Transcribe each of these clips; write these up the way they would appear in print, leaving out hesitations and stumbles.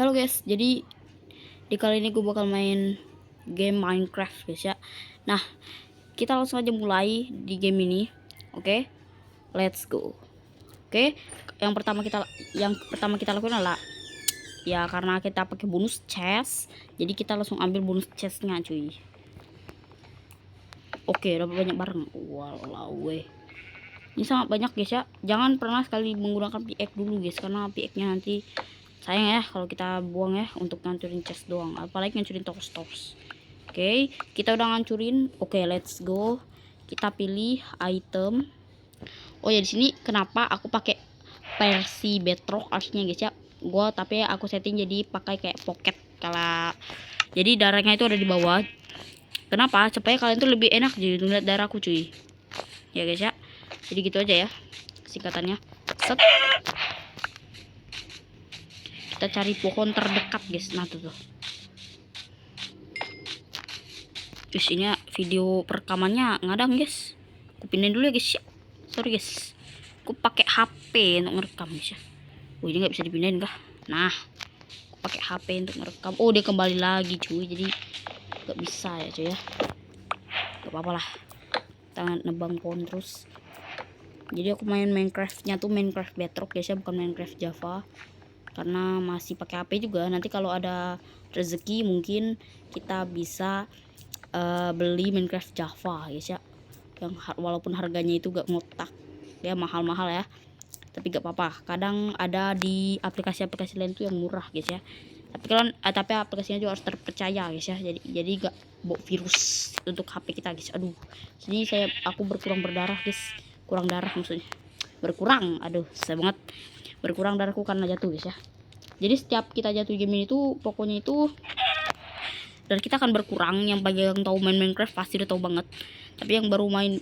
Halo guys, jadi di kali ini gue bakal main game Minecraft guys ya. Nah, kita langsung aja mulai di game ini. Oke, let's go. Oke, yang pertama kita lakukan adalah ya karena kita pakai bonus chest, jadi kita langsung ambil bonus chestnya cuy. Oke, dapat banyak barang. Walau weh. Ini sangat banyak guys ya. Jangan pernah sekali menggunakan pickaxe dulu guys, karena pickaxe-nya nanti sayang ya kalau kita buang ya untuk ngancurin chest doang, apalagi ngancurin torch. Oke, kita udah ngancurin. Oke, let's go. Kita pilih item. Oh ya, di sini kenapa aku pakai versi bedrock aslinya guys ya. Tapi aku setting jadi pakai kayak pocket kalau jadi darahnya itu ada di bawah. Kenapa? Supaya kalian tuh lebih enak jadi ngeliat darahku cuy. Ya guys ya. Jadi gitu aja ya singkatannya. Set. Kita cari pohon terdekat guys. Nah tuh. Terus ini video perekamannya ngadang guys. Aku pindahin dulu ya guys ya. Sorry guys. Aku pakai HP untuk merekam guys ya. Oh ini nggak bisa dipindahin kah? Nah, aku pakai HP untuk merekam. Oh dia kembali lagi cuy. Jadi nggak bisa ya cuy ya. Gak apa-apa lah. Kita nebang pohon terus. Jadi aku main Minecraftnya tuh Minecraft Bedrock guys ya, bukan Minecraft Java. Karena masih pakai HP juga. Nanti kalau ada rezeki mungkin kita bisa beli Minecraft Java guys ya, yang walaupun harganya itu gak ngotak ya, mahal-mahal ya, tapi gak apa-apa. Kadang ada di aplikasi-aplikasi lain tuh yang murah guys ya, tapi aplikasinya juga harus terpercaya guys ya, jadi gak bawa virus untuk HP kita guys. Aduh, sini aku kurang darah maksudnya, susah banget, berkurang darahku karena jatuh guys ya. Jadi setiap kita jatuh game ini tuh pokoknya itu dan kita akan berkurang. Yang bagi yang tahu main Minecraft pasti udah tahu banget. Tapi yang baru main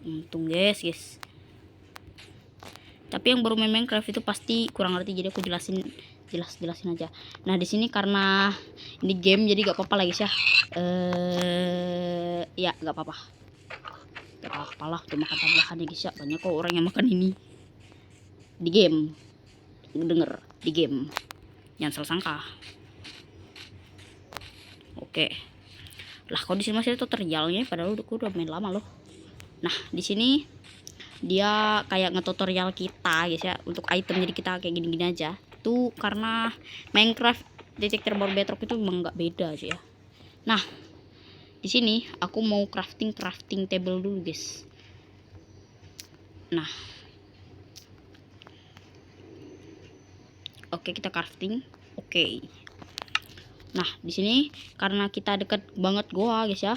untung guys. Tapi yang baru main Minecraft itu pasti kurang ngerti, jadi aku jelasin aja. Nah, di sini karena ini game jadi gak apa-apa lah guys ya. Ya gak apa-apa. Gak apa-apa lah, tuh makan tambahan ya guys ya. Banyak kok orang yang makan ini. Di game. Denger, di game. Jangan salah sangka. Oke. Lah kok di sini masih ada tutorialnya, padahal udah main lama loh. Nah, di sini dia kayak nge-tutorial kita guys ya untuk item, jadi kita kayak gini-gini aja. Itu karena Minecraft Detector baru Bedrock itu emang nggak beda aja ya. Nah, di sini aku mau crafting table dulu guys. Nah, oke, kita crafting. Oke. Nah, di sini karena kita deket banget goa guys ya.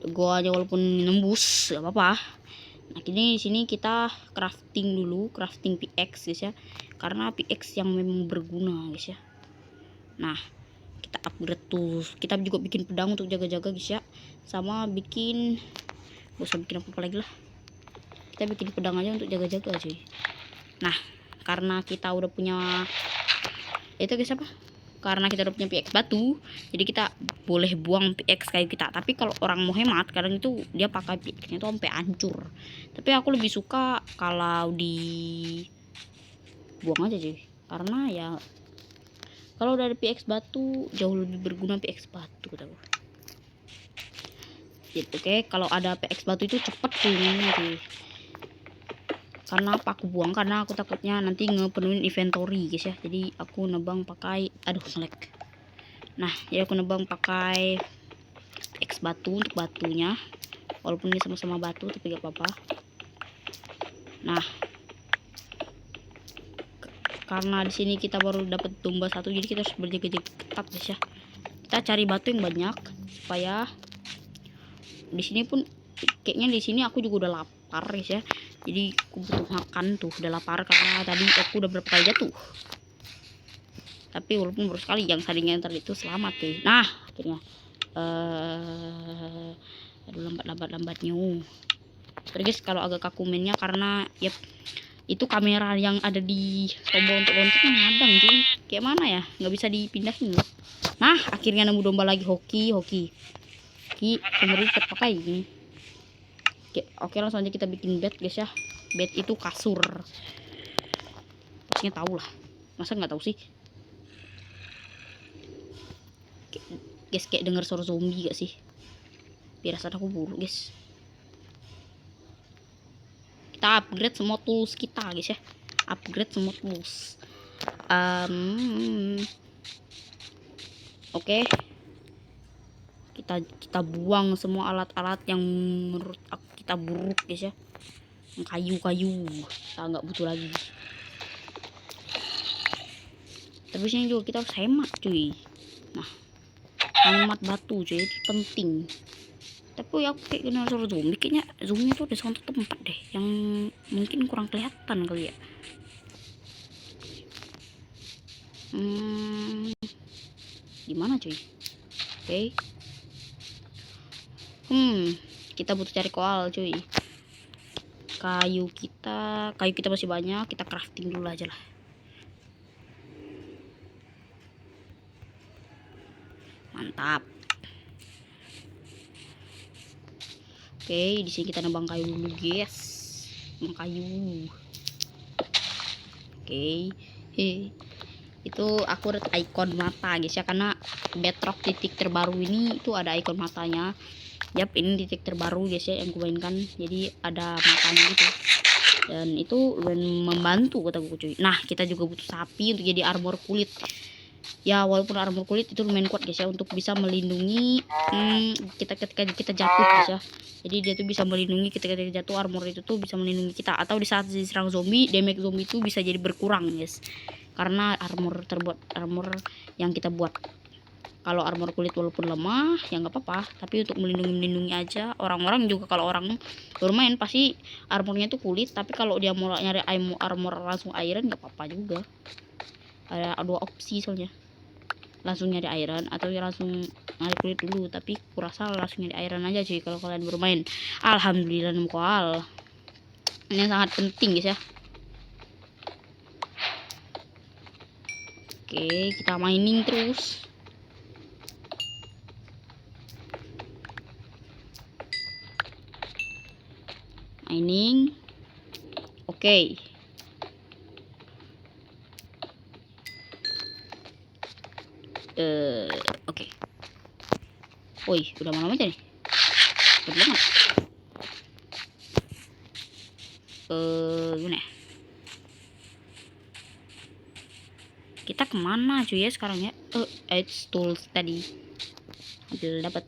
Goanya walaupun nembus gak apa-apa. Nah, di sini kita crafting dulu, crafting pickaxe guys ya. Karena pickaxe yang memang berguna guys ya. Nah, kita upgrade tuh. Kita juga bikin pedang untuk jaga-jaga guys ya. Sama bikin, gak usah bikin apa-apa lagi lah. Kita bikin pedang aja untuk jaga-jaga cuy. Nah, karena kita udah punya itu guys apa? Karena kita udah punya pickaxe batu, jadi kita boleh buang pickaxe kayu kita. Tapi kalau orang mau hemat, kadang itu dia pakai pickaxe-nya itu sampai hancur. Tapi aku lebih suka kalau buang aja cuy. Karena ya kalau udah ada pickaxe batu jauh lebih berguna pickaxe batu kata gue. Gitu, oke, kalau ada pickaxe batu itu cepet cuy. Karena apa aku buang? Karena aku takutnya nanti ngepenuhin inventory guys ya. Jadi aku nebang pakai selek. Nah, ya aku nebang pakai X batu untuk batunya. Walaupun ini sama-sama batu tapi gak apa-apa. Nah, karena di sini kita baru dapat domba satu, jadi kita harus berjaga-jaga ketat guys ya. Kita cari batu yang banyak supaya di sini pun kayaknya di sini aku juga udah lapar guys ya. Jadi aku butuh makan tuh, udah lapar karena tadi aku udah berapa kali jatuh. Tapi walaupun baru sekali, yang tadinya tadi itu selamat tuh. Nah, akhirnya aduh, lambatnya. Sorry guys kalau agak kaku mainnya karena ya itu kamera yang ada di tombol untuk loncengnya ngadang cuy. Kayak mana ya? Nggak bisa dipindahin loh. Nah, akhirnya nemu domba lagi. Hoki. Kemudian kita pakai ini. Oke, langsung aja kita bikin bed guys ya. Bed itu kasur. Pastinya tahu lah. Masa nggak tahu sih? Guys, kayak denger suara zombie gak sih? Firasat aku buruk guys. Kita upgrade semua tools kita guys ya. Upgrade semua tools. Oke. Kita buang semua alat-alat yang menurut aku kita buruk guys ya. Yang kayu-kayu kita nggak butuh lagi. Terus yang juga kita harus hemat cuy. Nah, hemat batu cuy, itu penting. Tapi aku kayak kenal suara zombie, kayaknya zombie itu ada satu tempat deh yang mungkin kurang kelihatan kali ya. Gimana cuy? Oke. Kita butuh cari koal cuy. Kayu kita masih banyak, kita crafting dulu aja lah. Mantap. Oke, di sini kita nambang kayu dulu, guys. Nambang kayu. Oke. Itu aku ada icon mata, guys ya, karena bedrock titik terbaru ini itu ada icon matanya. Yap, ini titik terbaru guys ya yang kumainkan. Jadi ada matanya gitu. Dan itu membantu kataku cuy. Nah, kita juga butuh sapi untuk jadi armor kulit. Ya, walaupun armor kulit itu lumayan kuat guys ya untuk bisa melindungi kita ketika kita jatuh guys ya. Jadi dia tuh bisa melindungi ketika kita jatuh, armor itu tuh bisa melindungi kita, atau di saat diserang zombie, damage zombie itu bisa jadi berkurang guys. Karena armor yang kita buat. Kalau armor kulit walaupun lemah ya nggak apa-apa, tapi untuk melindungi aja. Orang-orang juga kalau orang bermain pasti armornya tuh kulit, tapi kalau dia mau nyari armor langsung iron nggak apa-apa juga. Ada dua opsi soalnya, langsung nyari iron atau ya langsung nyari kulit dulu. Tapi kurasa langsung nyari iron aja cuy kalau kalian bermain. Alhamdulillah nemu koal, ini sangat penting guys ya. Oke, kita mining terus. Mining. Oke. Oke. Woi, udah malam aja nih. Cepet banget. Gimana ya? Kita kemana cuy ya sekarang ya? Edge tools tadi. Ambil dapat.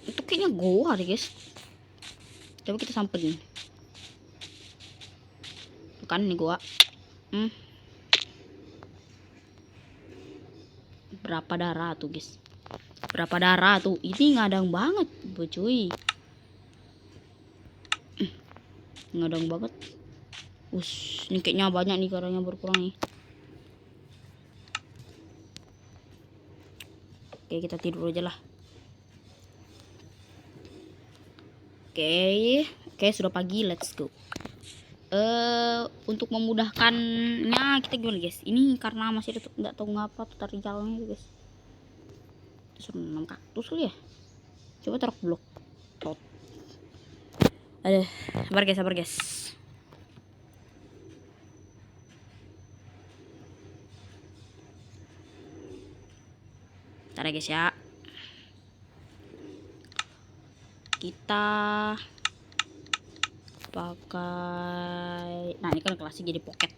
Itu kayaknya goa deh guys. Coba kita samperin. Bukan nih goa. Berapa darah tuh guys? Berapa darah tuh? Ini ngadang banget, cuy. Ngadang banget. Ini kayaknya banyak nih karangnya berkurang nih. Oke, kita tidur aja lah. Oke, sudah pagi, let's go. Untuk memudahkannya kita gimana guys? Ini karena masih nggak tahu ngapa tutorialnya guys. Suruh nanam kaktus kali ya. Coba taruh blok. Aduh, sabar guys. Bentar ya guys ya. Kita pakai, nah ini kan kelasnya jadi pocket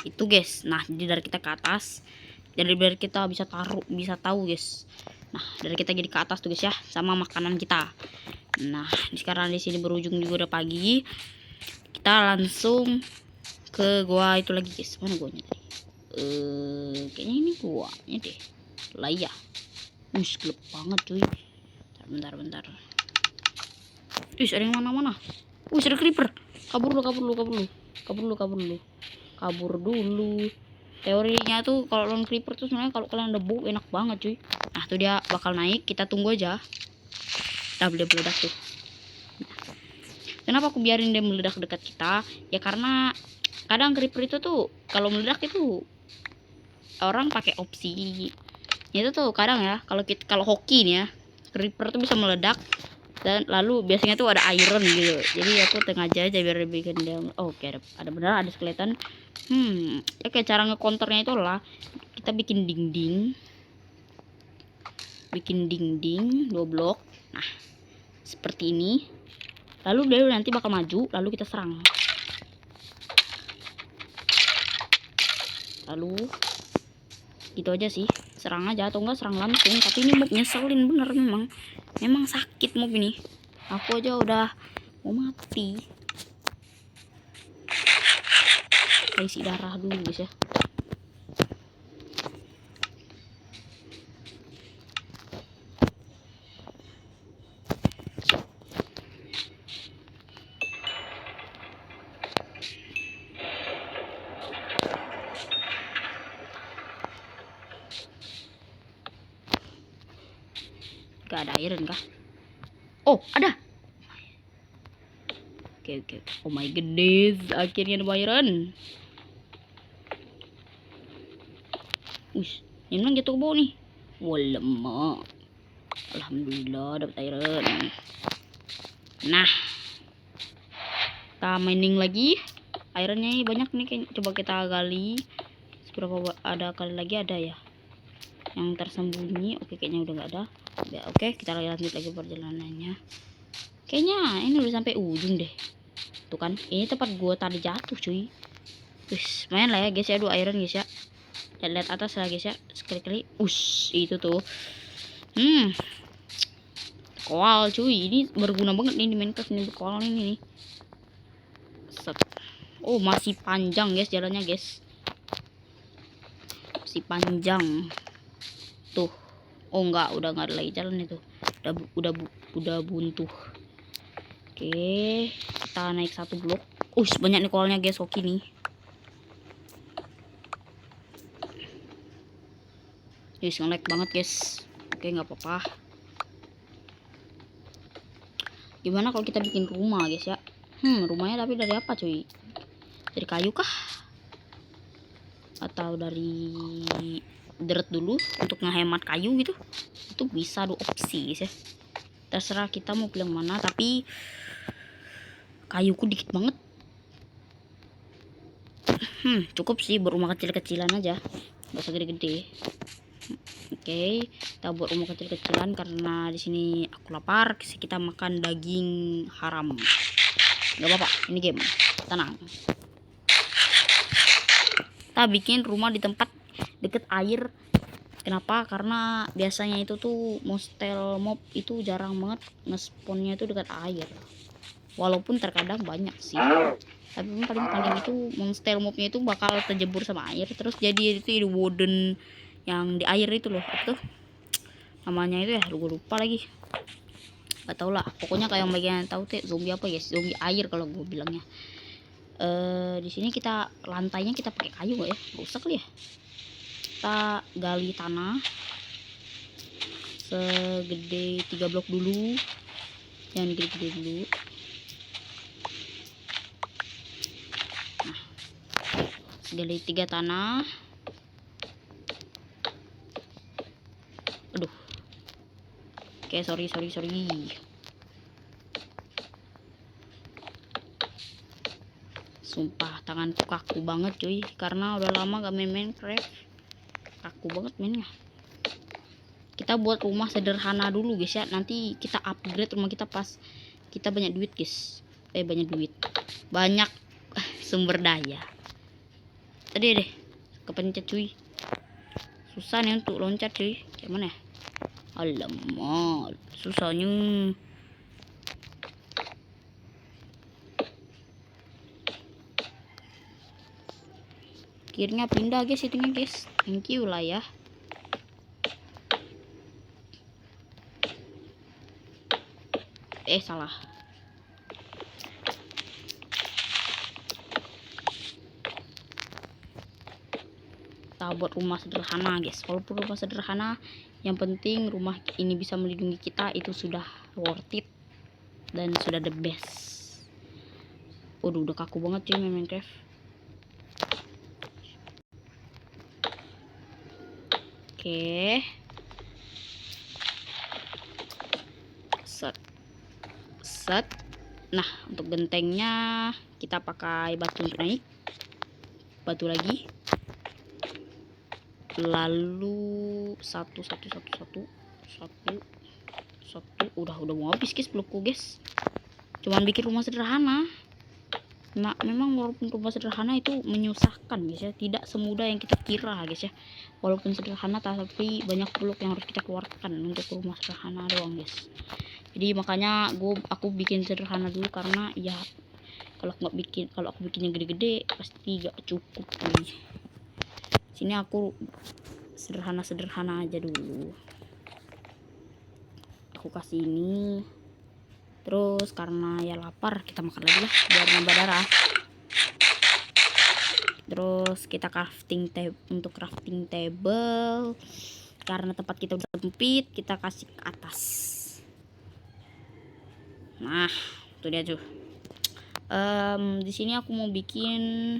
itu guys. Nah, jadi dari kita ke atas, jadi biar kita bisa tahu guys. Nah, dari kita jadi ke atas tuh guys ya, sama makanan kita. Nah, sekarang di sini berujung juga udah pagi. Kita langsung ke gua itu lagi guys. Mana guanya tadi? Kayaknya ini guanya deh lah ya. Gelap banget cuy. Bentar. Ada yang mana? Ada creeper. Kabur dulu. Teorinya tuh kalau lawan creeper tuh sebenarnya kalau kalian ada bow enak banget cuy. Nah, tuh dia bakal naik, kita tunggu aja. Nah, dia meledak tuh. Kenapa aku biarin dia meledak dekat kita? Ya karena kadang creeper itu tuh kalau meledak itu orang pakai opsi. Itu tuh kadang ya, kalau hoki nih ya, creeper tuh bisa meledak Dan lalu biasanya tuh ada iron gitu, jadi aku sengaja aja biar bikin dia. Oke, ada benar ada skeleton. Oke, cara ngekonternya itu adalah kita bikin dinding 2 blok. Nah, seperti ini. Lalu dia nanti bakal maju, lalu kita serang. Lalu gitu aja sih, serang aja atau enggak serang langsung. Tapi ini mob nyeselin bener, memang sakit mob ini. Aku aja udah mau mati. Kita isi darah dulu guys ya. Gak ada iron kah? Oh, ada. Oke. Oh my goodness, akhirnya ada iron. Ini memang jatuh ke bawah nih. Wah, alhamdulillah dapat iron. Nah, kita mining lagi. Ironnya banyak nih, coba kita gali. Seberapa ada kali lagi ada ya yang tersembunyi. Oke, kayaknya udah nggak ada ya. Oke, kita lanjut lagi perjalanannya. Kayaknya ini udah sampai ujung deh. Tuh kan, ini tempat gua tadi jatuh cuy. Wis, lumayan lah ya guys ya, 2 iron guys ya. Lihat atas lah guys ya, sekali-kali. Itu tuh. Koal cuy, ini berguna banget nih di Minecraft nih, koal ini nih. Set. Oh, masih panjang guys jalannya guys. Masih panjang. Tuh. Oh enggak, udah nggak ada lagi jalan itu. Udah buntu. Oke, kita naik 1 blok. Banyak nih koalnya guys, oke nih. Guys, nge-lag banget guys. Oke, nggak apa-apa. Gimana kalau kita bikin rumah guys ya? Rumahnya tapi dari apa cuy? Dari kayu kah? Atau dari dirt dulu untuk ngehemat kayu gitu? Itu bisa, ada opsi guys ya. Terserah kita mau pilih mana, tapi kayuku dikit banget. Cukup sih buat rumah kecil-kecilan aja, nggak usah gede-gede. Oke, kita buat rumah kecil-kecilan karena di sini aku lapar. Kita makan daging haram. Gak apa-apa, ini game. Tenang. Kita bikin rumah di tempat deket air. Kenapa? Karena biasanya itu tuh monster mob itu jarang banget ngespawnnya itu dekat air. Walaupun terkadang banyak sih. Tapi paling itu monster mobnya itu bakal terjebur sama air. Terus jadi itu wooden yang di air itu loh. Apa tuh namanya itu ya? Gue lupa lagi. Gak tau lah. Pokoknya kayak yang bagian tahu tuh zombie apa guys? Zombie air kalau gue bilangnya. Di sini kita lantainya kita pakai kayu gak ya? Rusak kali ya. Kita gali tanah segede 3 blok dulu. Jangan gede-gede dulu. Nah, gali 3 tanah. Aduh. Oke, sorry. Sumpah tanganku kaku banget cuy, karena udah lama gak main Minecraft. Kaku banget mainnya. Kita buat rumah sederhana dulu guys ya. Nanti kita upgrade rumah kita pas kita banyak duit guys. Banyak sumber daya. Tadi deh kepencet cuy. Susah nih untuk loncat cuy. Kayak mana ya? Alamak, susahnya. Akhirnya pindah guys itunya guys. Thank you lah ya. Salah. Kita buat rumah sederhana guys. Walaupun rumah sederhana, yang penting rumah ini bisa melindungi kita, itu sudah worth it dan sudah the best. Udah kaku banget cuy main Minecraft. Oke. Set. set. Nah, untuk gentengnya kita pakai batu untuk naik. Batu lagi. Lalu satu. Udah mau habis guys blokku guys. Cuman bikin rumah sederhana. Nah, memang walaupun rumah sederhana itu menyusahkan guys ya, tidak semudah yang kita kira guys ya. Walaupun sederhana tapi banyak blok yang harus kita keluarkan untuk rumah sederhana doang guys. Jadi makanya aku bikin sederhana dulu, karena ya kalau aku bikin yang gede-gede pasti gak cukup nih. Sini aku sederhana aja dulu. Aku kasih ini. Terus karena ya lapar, kita makan lagi lah biar nambah darah. Terus kita untuk crafting table, karena tempat kita udah sempit, kita kasih ke atas. Nah, itu dia tuh. Di sini aku mau bikin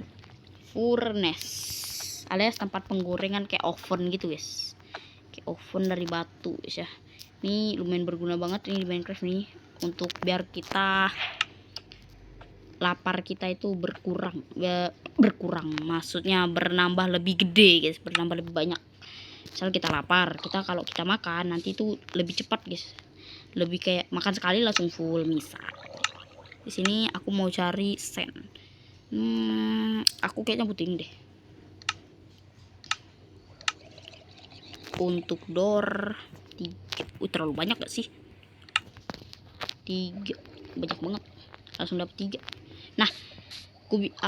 furnace, alias tempat penggorengan kayak oven gitu guys. Kayak oven dari batu guys ya. Ini lumayan berguna banget ini di Minecraft nih, untuk biar kita lapar kita itu berkurang. Maksudnya bernambah lebih gede guys, bernambah lebih banyak. Misal kita lapar, kalau kita makan nanti itu lebih cepat guys, lebih kayak makan sekali langsung full. Misal di sini aku mau cari sand. Aku kayaknya butuh ini deh untuk door 3. Terlalu banyak gak sih? 3 banyak banget, langsung dapat 3. Nah,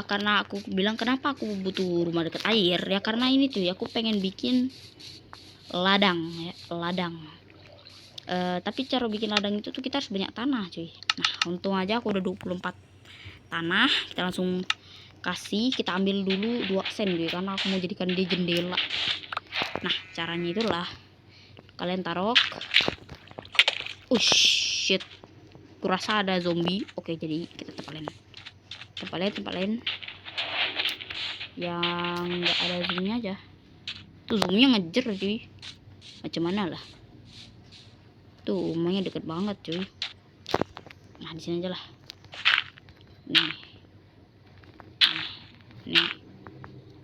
karena aku bilang kenapa aku butuh rumah dekat air ya, karena ini tuh aku pengen bikin ladang ya, tapi cara bikin ladang itu tuh kita harus banyak tanah cuy. Nah, untung aja aku udah 24 tanah. Kita langsung kita ambil dulu 2 sen cuy, karena aku mau jadikan dia jendela. Nah, caranya itulah kalian taruh. Shit, kurasa ada zombie. Oke, jadi kita tempalin yang nggak ada zoomnya aja. Tuh zoomnya ngejer cuy, macam mana lah. Tuh rumahnya deket banget cuy. Nah, di sini aja lah. Nih,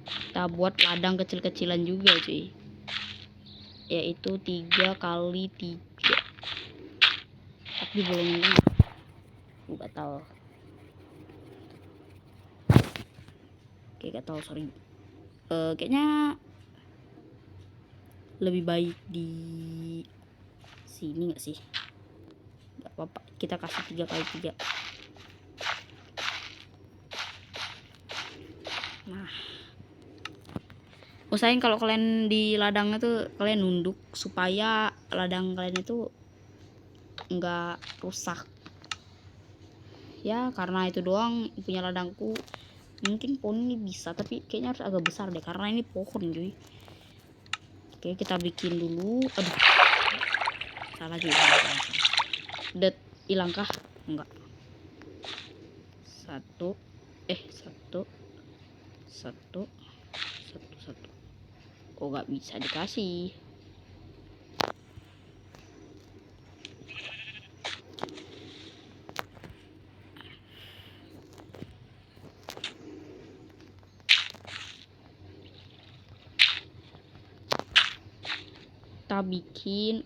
kita buat ladang kecil-kecilan juga cuy, yaitu 3 kali 3. Tapi boleh nggak tahu. Oke, gak tahu, sorry. Kayaknya lebih baik di sini nggak sih? Nggak apa-apa, kita kasih 3 kali 3. Nah, usahain kalau kalian di ladang itu kalian nunduk supaya ladang kalian itu nggak rusak ya, karena itu doang punya ladangku. Mungkin pohon ini bisa, tapi kayaknya harus agak besar deh, karena ini pohon cuy. Oke, kita bikin dulu. Aduh, salah juga. Hilang kah? Enggak. 1. Kok nggak bisa dikasih? Kita bikin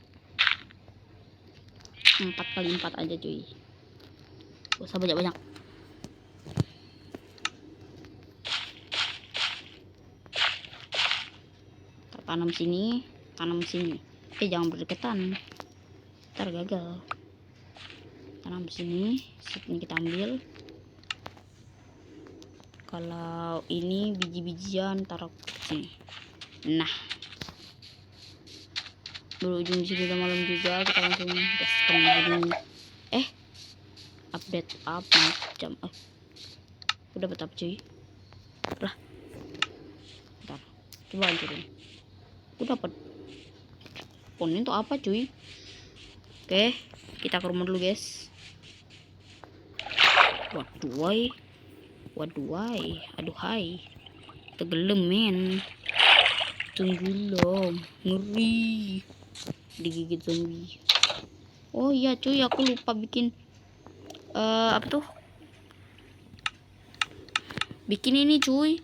4 kali 4 aja cuy, gak usah banyak-banyak. Tanam sini. Jangan berdekatan, ntar gagal. Tanam sini kita ambil. Kalau ini biji-bijian taruh sini. Nah, berujung sini udah malam juga, kita langsung gaskan dulu. Update macam udah betap cuy lah. Bentar, coba hancurin. Aku dapat pohon itu apa cuy? Oke, kita ke rumah dulu guys. Waduhai, aduhai, tenggelam men. Tunggu loh, ngeri digigit zombie. Oh iya cuy, aku lupa bikin apa tuh, bikin ini cuy.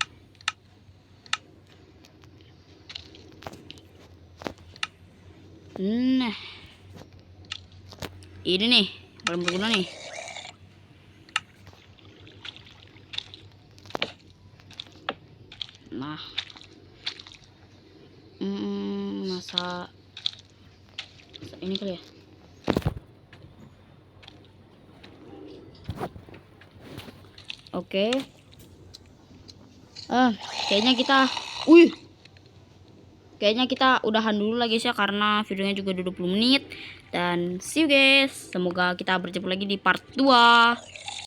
Nah, ini nih paling berguna nih. Nah, masa ini kali ya. Oke. Kayaknya kita kayaknya kita udahan dulu lagi guys ya, karena videonya juga udah 20 menit. Dan see you guys. Semoga kita berjumpa lagi di part 2.